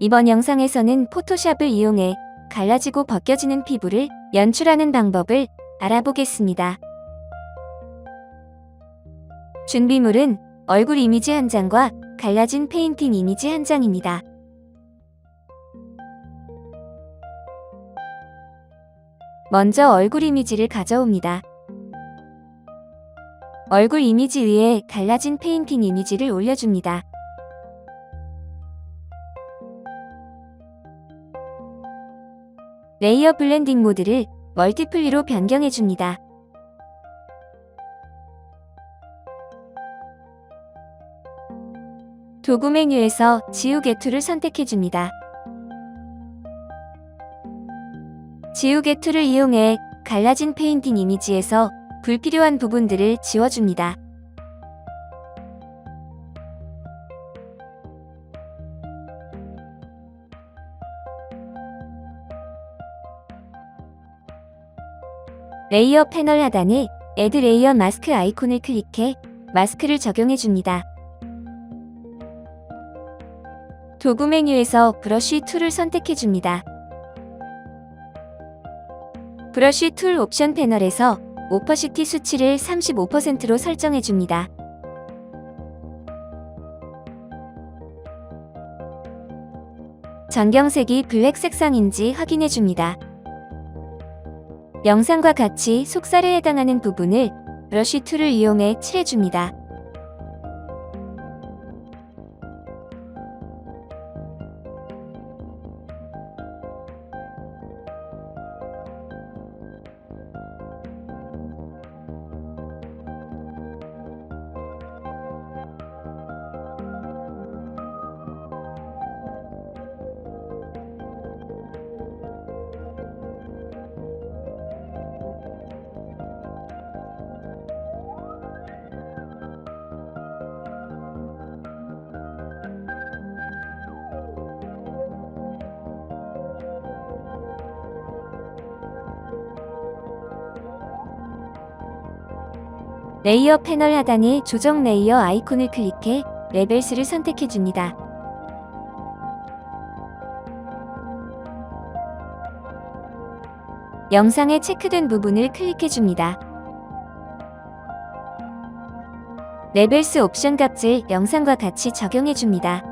이번 영상에서는 포토샵을 이용해 갈라지고 벗겨지는 피부를 연출하는 방법을 알아보겠습니다. 준비물은 얼굴 이미지 한 장과 갈라진 페인팅 이미지 한 장입니다. 먼저 얼굴 이미지를 가져옵니다. 얼굴 이미지 위에 갈라진 페인팅 이미지를 올려줍니다. 레이어 블렌딩 모드를 멀티플리로 변경해줍니다. 도구 메뉴에서 지우개 툴을 선택해줍니다. 지우개 툴을 이용해 갈라진 페인팅 이미지에서 불필요한 부분들을 지워줍니다. 레이어 패널 하단에 Add Layer Mask 아이콘을 클릭해 마스크를 적용해줍니다. 도구 메뉴에서 브러쉬 툴을 선택해줍니다. 브러쉬 툴 옵션 패널에서 오퍼시티 수치를 35%로 설정해줍니다. 전경색이 블랙 색상인지 확인해줍니다. 영상과 같이 속살에 해당하는 부분을 브러쉬 툴을 이용해 칠해줍니다. 레이어 패널 하단에 조정 레이어 아이콘을 클릭해 레벨스를 선택해줍니다. 영상에 체크된 부분을 클릭해줍니다. 레벨스 옵션 값을 영상과 같이 적용해줍니다.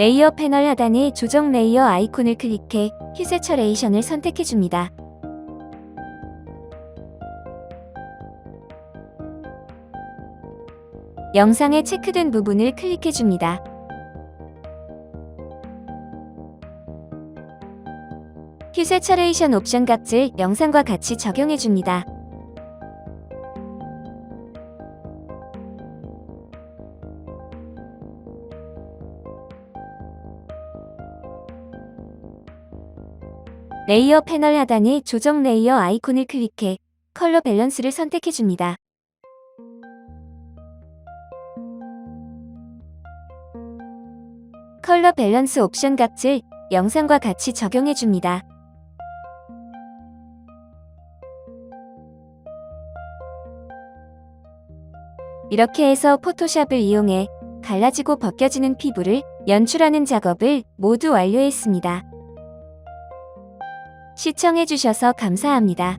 레이어 패널 하단에 조정 레이어 아이콘을 클릭해 휴 세처레이션을 선택해줍니다. 영상에 체크된 부분을 클릭해줍니다. 휴 세처레이션 옵션 값을 영상과 같이 적용해줍니다. 레이어 패널 하단에 조정 레이어 아이콘을 클릭해 컬러 밸런스를 선택해줍니다. 컬러 밸런스 옵션 값을 영상과 같이 적용해줍니다. 이렇게 해서 포토샵을 이용해 갈라지고 벗겨지는 피부를 연출하는 작업을 모두 완료했습니다. 시청해주셔서 감사합니다.